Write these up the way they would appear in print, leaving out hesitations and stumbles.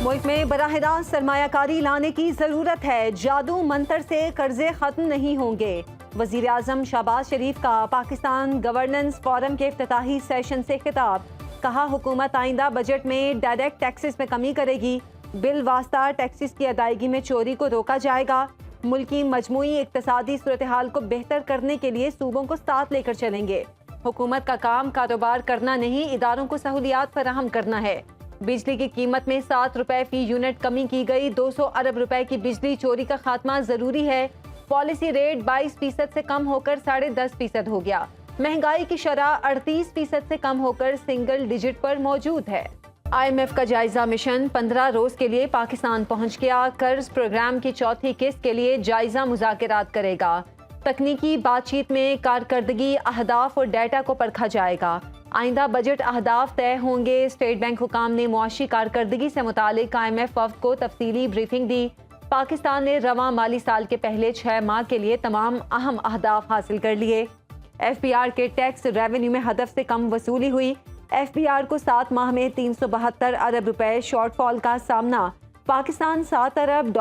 ملک میں براہ راست سرمایہ کاری لانے کی ضرورت ہے، جادو منتر سے قرضے ختم نہیں ہوں گے۔ وزیر اعظم شہباز شریف کا پاکستان گورننس فورم کے افتتاحی سیشن سے خطاب، کہا حکومت آئندہ بجٹ میں ڈائریکٹ ٹیکسز میں کمی کرے گی، بالواسطہ ٹیکسز کی ادائیگی میں چوری کو روکا جائے گا، ملکی مجموعی اقتصادی صورتحال کو بہتر کرنے کے لیے صوبوں کو ساتھ لے کر چلیں گے۔ حکومت کا کام کاروبار کرنا نہیں، اداروں کو سہولیات فراہم کرنا ہے۔ بجلی کی قیمت میں 7 روپے فی یونٹ کمی کی گئی، 200 ارب روپے کی بجلی چوری کا خاتمہ ضروری ہے۔ پالیسی ریٹ 22% سے کم ہو کر 10.5% ہو گیا۔ مہنگائی کی شرح 38% سے کم ہو کر سنگل ڈیجٹ پر موجود ہے۔ IMF کا جائزہ مشن 15 روز کے لیے پاکستان پہنچ گیا، قرض پروگرام کی چوتھی قسط کے لیے جائزہ مذاکرات کرے گا۔ تکنیکی بات چیت میں کارکردگی، اہداف اور ڈیٹا کو پرکھا جائے گا۔ آئندہ بجٹ اہداف طے ہوں گے۔ اسٹیٹ بینک حکام نے معاشی کارکردگی سے متعلق IMF وفد کو تفصیلی بریفنگ دی۔ پاکستان نے رواں مالی سال کے پہلے 6 ماہ کے لیے تمام اہم اہداف حاصل کر لیے۔ FBR کے ٹیکس ریونیو میں ہدف سے کم وصولی ہوئی۔ FBR کو 7 ماہ میں 372 ارب روپے شارٹ فال کا سامنا۔ پاکستان $7 ارب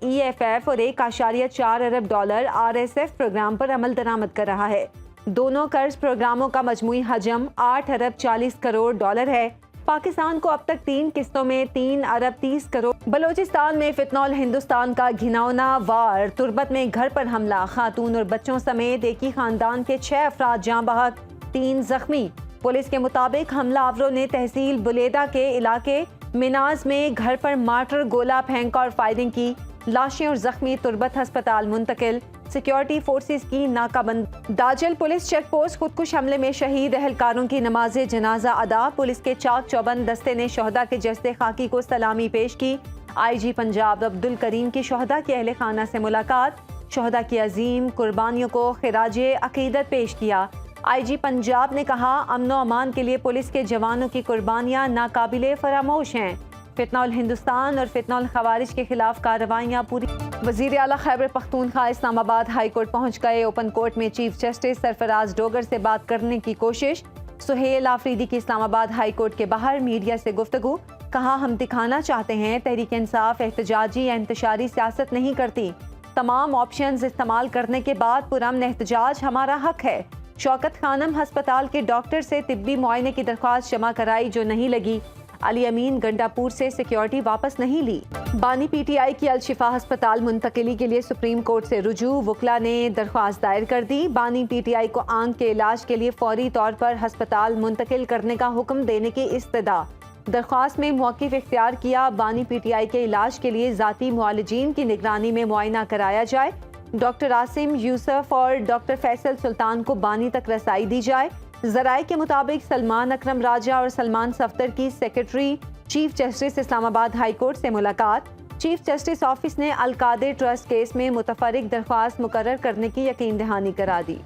EFF اور $1.4 ارب RSF پروگرام پر عمل درآمد کر رہا ہے۔ دونوں قرض پروگراموں کا مجموعی حجم $8 ارب 40 کروڑ ہے۔ پاکستان کو اب تک 3 قسطوں میں 3 ارب 30 کروڑ۔ بلوچستان میں فتنول ہندوستان کا گھناؤنا وار، تربت میں گھر پر حملہ، خاتون اور بچوں سمیت ایک ہی خاندان کے 6 افراد جاں بحق، 3 زخمی۔ پولیس کے مطابق حملہ آوروں نے تحصیل بلیدہ کے علاقے مناز میں گھر پر مارٹر گولہ پھینکا اور فائرنگ کی۔ لاشیں اور زخمی تربت ہسپتال منتقل۔ سیکیورٹی فورسز کی ناکہ بند۔ داجل پولیس چیک پوسٹ خودکش حملے میں شہید اہلکاروں کی نماز جنازہ ادا، پولیس کے چاک چوبند دستے نے شہداء کے جسد خاکی کو سلامی پیش کی۔ IG پنجاب عبدالکریم کی شہداء کے اہل خانہ سے ملاقات، شہداء کی عظیم قربانیوں کو خراج عقیدت پیش کیا۔ IG پنجاب نے کہا امن و امان کے لیے پولیس کے جوانوں کی قربانیاں ناقابل فراموش ہیں۔ فتنول ہندوستان اور فتنول خوارج کے خلاف کارروائیاں پوری۔ وزیر اعلیٰ خیبر پختونخوا اسلام آباد ہائی کورٹ پہنچ گئے، اوپن کورٹ میں چیف جسٹس سرفراز ڈوگر سے بات کرنے کی کوشش۔ سہیل آفریدی کی اسلام آباد ہائی کورٹ کے باہر میڈیا سے گفتگو، کہا ہم دکھانا چاہتے ہیں تحریک انصاف احتجاجی یا انتشاری سیاست نہیں کرتی، تمام آپشنز استعمال کرنے کے بعد پرامن احتجاج ہمارا حق ہے۔ شوکت خانم ہسپتال کے ڈاکٹر سے طبی معائنے کی درخواست جمع کرائی جو نہیں لگی۔ علی امین گنڈاپور سے سیکیورٹی واپس نہیں لی۔ بانی PTI کی الشفا ہسپتال منتقلی کے لیے سپریم کورٹ سے رجوع، وکلا نے درخواست دائر کر دی۔ بانی PTI کو آنکھ کے علاج کے لیے فوری طور پر ہسپتال منتقل کرنے کا حکم دینے کی استدعا۔ درخواست میں موقف اختیار کیا، بانی PTI کے علاج کے لیے ذاتی معالجین کی نگرانی میں معائنہ کرایا جائے، ڈاکٹر عاصم یوسف اور ڈاکٹر فیصل سلطان کو بانی تک رسائی دی جائے۔ ذرائع کے مطابق سلمان اکرم راجہ اور سلمان صفدر کی سیکرٹری چیف جسٹس اسلام آباد ہائی کورٹ سے ملاقات۔ چیف جسٹس آفس نے القادر ٹرسٹ کیس میں متفرق درخواست مقرر کرنے کی یقین دہانی کرا دی۔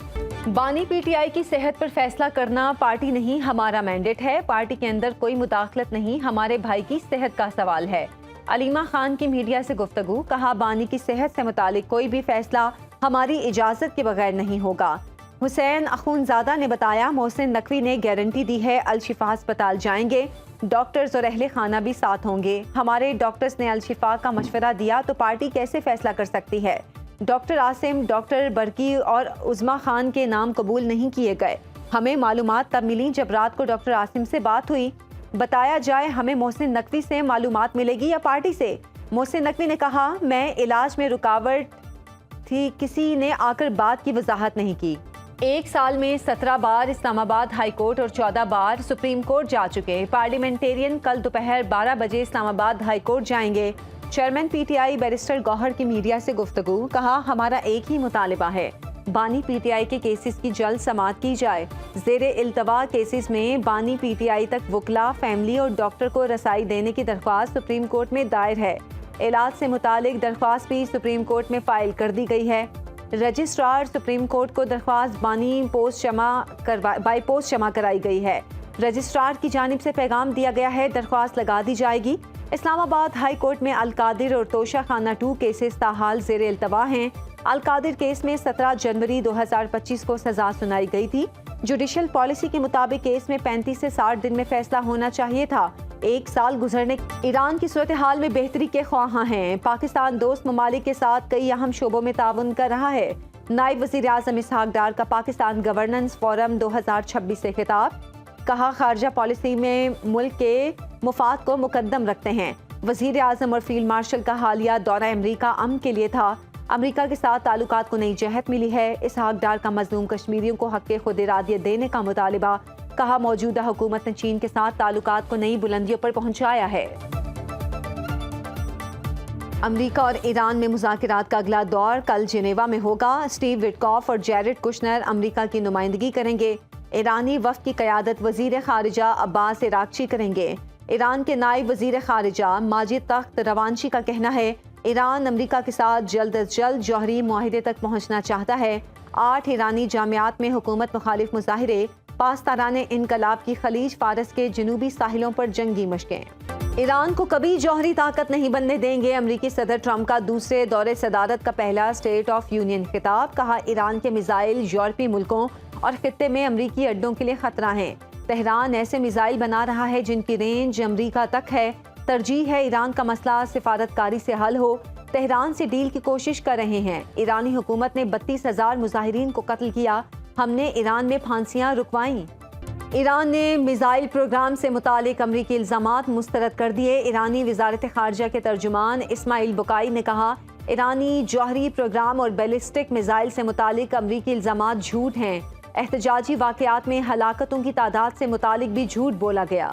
بانی PTI کی صحت پر فیصلہ کرنا پارٹی نہیں، ہمارا مینڈیٹ ہے، پارٹی کے اندر کوئی مداخلت نہیں، ہمارے بھائی کی صحت کا سوال ہے۔ علیمہ خان کی میڈیا سے گفتگو، کہا بانی کی صحت سے متعلق کوئی بھی فیصلہ ہماری اجازت کے بغیر نہیں ہوگا۔ حسین اخونزادہ نے بتایا محسن نقوی نے گارنٹی دی ہے الشفا ہسپتال جائیں گے، ڈاکٹرز اور اہل خانہ بھی ساتھ ہوں گے، ہمارے ڈاکٹرز نے الشفا کا مشورہ دیا تو پارٹی کیسے فیصلہ کر سکتی ہے؟ ڈاکٹر عاصم، ڈاکٹر برکی اور عظما خان کے نام قبول نہیں کیے گئے، ہمیں معلومات تب ملی جب رات کو ڈاکٹر عاصم سے بات ہوئی، بتایا جائے ہمیں محسن نقوی سے معلومات ملے گی یا پارٹی سے؟ محسن نقوی نے کہا میں علاج میں رکاوٹ تھی، کسی نے آ کر بات کی وضاحت نہیں کی۔ 1 سال میں 17 بار اسلام آباد ہائی کورٹ اور 14 بار سپریم کورٹ جا چکے، پارلیمنٹیرین کل دوپہر 12 بجے اسلام آباد ہائی کورٹ جائیں گے۔ چیئرمین PTI بیرسٹر گوہر کی میڈیا سے گفتگو، کہا ہمارا ایک ہی مطالبہ ہے، بانی PTI کے کیسز کی جلد سماعت کی جائے۔ زیر التوا کیسز میں بانی PTI تک وکلا، فیملی اور ڈاکٹر کو رسائی دینے کی درخواست سپریم کورٹ میں دائر ہے۔ علاج سے متعلق درخواست بھی سپریم کورٹ میں فائل کر دی گئی ہے۔ رجسٹرار سپریم کورٹ کو درخواست بائی پوسٹ جمع کرائی گئی ہے۔ رجسٹرار کی جانب سے پیغام دیا گیا ہے درخواست لگا دی جائے گی۔ اسلام آباد ہائی کورٹ میں القادر اور توشہ خانہ 2 کیسز تاحال زیر التوا ہیں۔ القادر کیس میں 17 جنوری 2025 کو سزا سنائی گئی تھی۔ جوڈیشل پالیسی کے مطابق کیس میں 35 سے 60 دن میں فیصلہ ہونا چاہیے تھا۔ ایک سال گزرنے ایران کی صورتحال میں بہتری کے خواہاں ہیں۔ پاکستان دوست ممالک کے ساتھ کئی اہم شعبوں میں تعاون کر رہا ہے۔ نائب وزیر اعظم اسحاق ڈار کا پاکستان گورننس فورم 2026 سے خطاب، کہا خارجہ پالیسی میں ملک کے مفاد کو مقدم رکھتے ہیں۔ وزیر اعظم اور فیلڈ مارشل کا حالیہ دورہ امریکہ امن کے لیے تھا، امریکہ کے ساتھ تعلقات کو نئی جہت ملی ہے۔ اسحاق ڈار کا مظلوم کشمیریوں کو حق خود ارادیت دینے کا مطالبہ، کہا موجودہ حکومت نے چین کے ساتھ تعلقات کو نئی بلندیوں پر پہنچایا ہے۔ امریکہ اور ایران میں مذاکرات کا اگلا دور کل جنیوا میں ہوگا۔ اسٹیو وٹکاف اور جیرڈ کشنر امریکہ کی نمائندگی کریں گے۔ ایرانی وفد کی قیادت وزیر خارجہ عباس عراقچی کریں گے۔ ایران کے نائب وزیر خارجہ ماجد تخت روانچی کا کہنا ہے ایران امریکہ کے ساتھ جلد از جلد جوہری معاہدے تک پہنچنا چاہتا ہے۔ 8 ایرانی جامعات میں حکومت مخالف مظاہرے، پاسداران انقلاب کی خلیج فارس کے جنوبی ساحلوں پر جنگی مشقیں۔ ایران کو کبھی جوہری طاقت نہیں بننے دیں گے، امریکی صدر ٹرمپ کا دوسرے دورے صدارت کا پہلا اسٹیٹ آف یونین خطاب، کہا ایران کے میزائل یورپی ملکوں اور خطے میں امریکی اڈوں کے لیے خطرہ ہیں۔ تہران ایسے میزائل بنا رہا ہے جن کی رینج امریکہ تک ہے، ترجیح ہے ایران کا مسئلہ سفارتکاری سے حل ہو، تہران سے ڈیل کی کوشش کر رہے ہیں۔ ایرانی حکومت نے 32,000 مظاہرین کو قتل کیا، ہم نے ایران میں پھانسیاں رکوائیں۔ ایران نے میزائل پروگرام سے متعلق امریکی الزامات مسترد کر دیے۔ ایرانی وزارت خارجہ کے ترجمان اسماعیل بقائی نے کہا ایرانی جوہری پروگرام اور بیلسٹک میزائل سے متعلق امریکی الزامات جھوٹ ہیں۔ احتجاجی واقعات میں ہلاکتوں کی تعداد سے متعلق بھی جھوٹ بولا گیا۔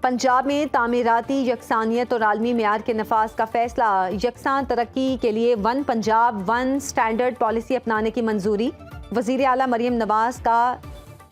پنجاب میں تعمیراتی یکسانیت اور عالمی معیار کے نفاذ کا فیصلہ، یکساں ترقی کے لیے one Punjab one standard policy اپنانے کی منظوری، وزیر اعلیٰ مریم نواز کا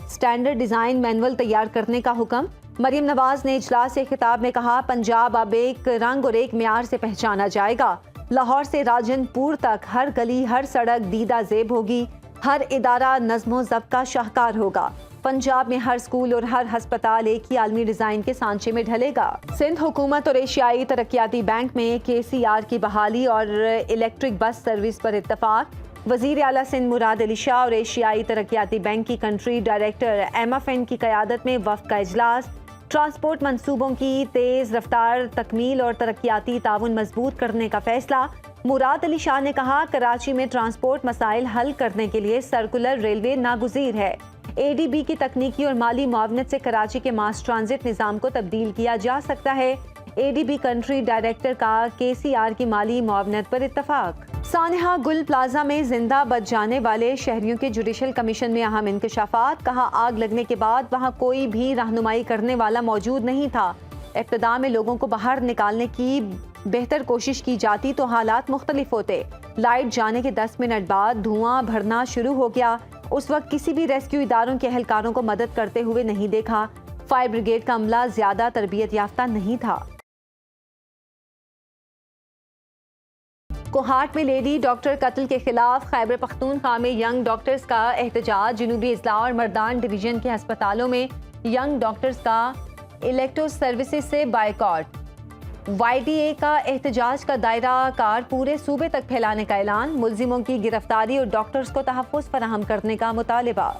سٹینڈرڈ ڈیزائن مینول تیار کرنے کا حکم۔ مریم نواز نے اجلاس سے خطاب میں کہا پنجاب اب ایک رنگ اور ایک معیار سے پہچانا جائے گا، لاہور سے راجن پور تک ہر گلی ہر سڑک دیدہ زیب ہوگی، ہر ادارہ نظم و ضبط کا شاہکار ہوگا، پنجاب میں ہر سکول اور ہر ہسپتال ایک ہی عالمی ڈیزائن کے سانچے میں ڈھلے گا۔ سندھ حکومت اور ایشیائی ترقیاتی بینک میں KCR کی بحالی اور الیکٹرک بس سروس پر اتفاق، وزیر اعلیٰ سندھ مراد علی شاہ اور ایشیائی ترقیاتی بینک کی کنٹری ڈائریکٹر MFN کی قیادت میں وفد کا اجلاس، ٹرانسپورٹ منصوبوں کی تیز رفتار تکمیل اور ترقیاتی تعاون مضبوط کرنے کا فیصلہ۔ مراد علی شاہ نے کہا کراچی میں ٹرانسپورٹ مسائل حل کرنے کے لیے سرکولر ریلوے ناگزیر ہے، ADB کی تکنیکی اور مالی معاونت سے کراچی کے ماس ٹرانزٹ نظام کو تبدیل کیا جا سکتا ہے۔ ADB کنٹری ڈائریکٹر کا KCR کی مالی معاونت پر اتفاق۔ سانحہ گل پلازا میں زندہ بچ جانے والے شہریوں کے جوڈیشل کمیشن میں اہم انکشافات، کہا آگ لگنے کے بعد وہاں کوئی بھی رہنمائی کرنے والا موجود نہیں تھا، ابتدا میں لوگوں کو باہر نکالنے کی بہتر کوشش کی جاتی تو حالات مختلف ہوتے، لائٹ جانے کے 10 منٹ بعد دھواں بھرنا شروع ہو گیا، اس وقت کسی بھی ریسکیو اداروں کے اہلکاروں کو مدد کرتے ہوئے نہیں دیکھا، فائر بریگیڈ کا عملہ زیادہ تربیت یافتہ نہیں تھا۔ کوہاٹ میں لیڈی ڈاکٹر قتل کے خلاف خیبر پختونخوا میں ینگ ڈاکٹرز کا احتجاج، جنوبی اضلاع اور مردان ڈویژن کے ہسپتالوں میں ینگ ڈاکٹرز کا الیکٹو سروسز سے بائیکاٹ، YDA کا احتجاج کا دائرہ کار پورے صوبے تک پھیلانے کا اعلان، ملزموں کی گرفتاری اور ڈاکٹرز کو تحفظ فراہم کرنے کا مطالبہ۔